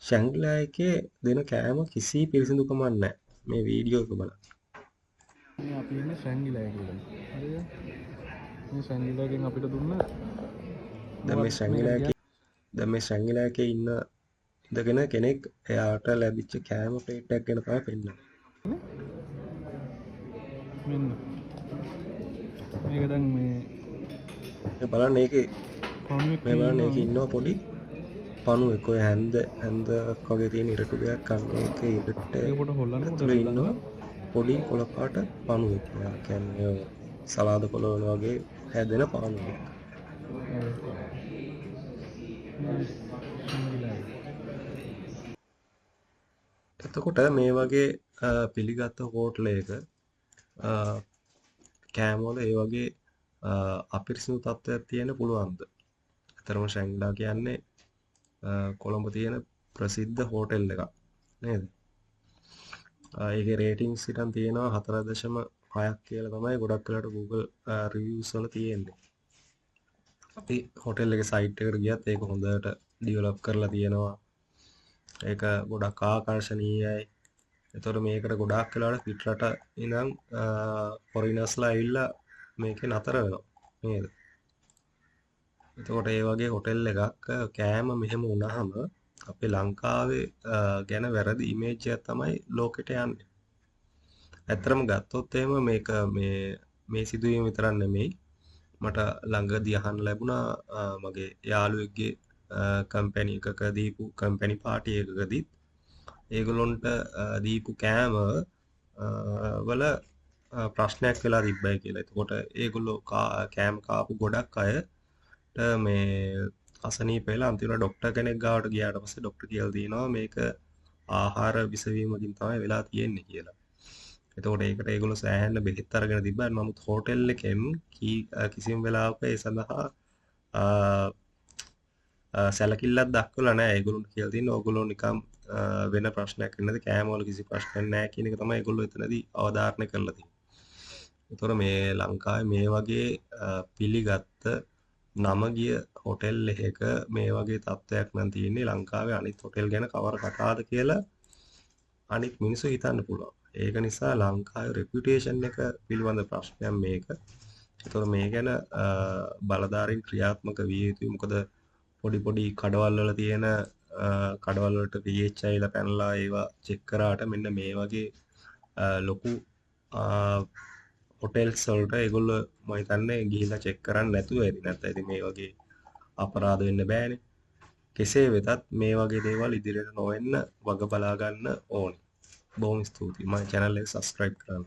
ශැංගිලා එකේ දෙන කෑම කිසි පිරිසිදුකමක් නැහැ. මේ වීඩියෝ එක බලන්න. මේ අපි ඉන්නේ ශ්‍රැංගිලා කියලා. හරිද? මේ ශ්‍රැංගිලාගෙන් අපිට දුන්න දැන් මේ මොකක්ද මේකට ශැංගිලා එකේ දැන් මේ ශැංගිලා එකේ ඉඳගෙන කෙනෙක් එයාට ලැබිච්ච කෑම ප්ලේට් එකක් ගැන තමයි පෙන්නන්නේ. මෙන්න මේක දැන් මේ මේ බලන්න ඒකේ පණුවෙක් මේ බලන්න ඉන්නවා. ඒකේ ඉන්නවා පොඩි පණුවෙක්. ඔය හැන්දක් වගේ තියෙන ඉරටු දෙයක් අන්න ඒකේ ඉරට ඒක පොඩ හොල්ලන්නකොට ඇතුලේ ඉන්නවා රිලනවා. පොඩි කොළ පාට පණුවෙක්. එයා කියන්නේ ඔය සලාද කොළ වල වගේ හැදෙන පණුවෙක්. ශ්‍රැංගිලා. එතකොට මේ වගේ පිළිගත් හෝටලයක කෑමවල ඒ වගේ අපිරිසිදු තත්ත්වයක් තියෙන්න පුළුවන්ද? ඇත්තටම ශැංගිලා කියන්නේ කොළඹ තියෙන ප්‍රසිද්ධ හෝටල් එකක් නේද? ඒකේ රේටින්ග්ස් හිටන් තියෙනවා 4.6ක් කියලා තමයි ගොඩක් වෙලාවට Google රිවිව්ස් වල තියෙන්නේ. අපි හෝටල් එකේ සයිට් එකට ගියත් ඒක හොඳට ඩෙවලොප් කරලා තියෙනවා. ඒක ගොඩක් ආකර්ශනීයයි. එතකොට මේකට ගොඩාක් වෙලාවට පිටරට ඉඳන් ෆොරිනර්ස්ලා ඇවිල්ලා මේකේ නතර වෙනවා නේද? එතකොට ඒ වගේ හොටෙල් එකක් කෑම මෙහෙම වුණාම අපේ ලංකාවේ ගැන වැරදි ඉමේජ් එකක් තමයි ලෝකෙට යන්නේ. ඇත්තටම ගත්තොත් එහෙම මේක මේ සිදුවීම විතරක් නෙමෙයි. මට ළඟදී අහන්න ලැබුණා මගේ යාළුවෙක්ගේ කම්පැනි එකක දීපු කම්පැනි පාටි එකකදීත් ඒගොල්ලොන්ට දීපු කෑම වල ප්‍රශ්නයක් වෙලා තිබ්බයි කියලා. එතකොට ඒගොල්ලෝ කෑම කාපු ගොඩක් අයට මේ අසනීප වෙලා අන්තිමට ડોක්ටර් කෙනෙක් ගාවට ගියාට පස්සේ ડોක්ටර් කියලා දිනවා මේක ආහාර විසවීමකින් තමයි වෙලා තියෙන්නේ කියලා. එතකොට ඒකට ඒගොල්ලෝ සෑහෙන බෙහෙත් අරගෙන තිබ්බා. නමුත් හෝටල් එකෙන් කිසිම වෙලාවක ඒ සඳහා සැලකිල්ලක් දක්වලා නැහැ. ඒගොල්ලොන්ට කියලා තියෙන්නේ ඕගොල්ලෝ නිකම් වෙන ප්‍රශ්නයක් නැති කෑමවල කිසි ප්‍රශ්නයක් නැහැ කියන එක තමයි ඒගොල්ලෝ එතනදී අවධාරණය කරලා තියෙන්නේ. ඒතොර මේ ලංකාවේ මේ වගේ පිළිගත්ත නම ගිය හොටෙල් එකක මේ වගේ තත්ත්වයක් නම් තියෙන්නේ ලංකාවේ අනිත් හොටෙල් ගැන කවර කතාවද කියලා අනිත් මිනිස්සු හිතන්න පුළුවන්. ඒක නිසා ලංකාවේ රෙපියුටේෂන් එක පිළිබඳ ප්‍රශ්නයක් මේක. ඒතොර මේ ගැන බලධාරීන් ක්‍රියාත්මක විය යුතුයි. මොකද පොඩි කඩවල් වල තියෙන කඩවල් වලට pH ඇවිල්ලා පැනලා ඒවා චෙක් කරාට මෙන්න මේ වගේ ලොකු හොටෙල්ස් වලට ඒගොල්ලෝ මම හිතන්නේ ගිහිල්ලා චෙක් කරන්න නැතුව ඇති. නැත්නම් ඉතින් මේ වගේ අපරාධ වෙන්න බෑනේ. කෙසේ වෙතත් මේ වගේ දේවල් ඉදිරියට නොවෙන්න වග බලා ගන්න ඕනේ. බොහොම ස්තුතියි. මගේ channel එක subscribe කරන්න.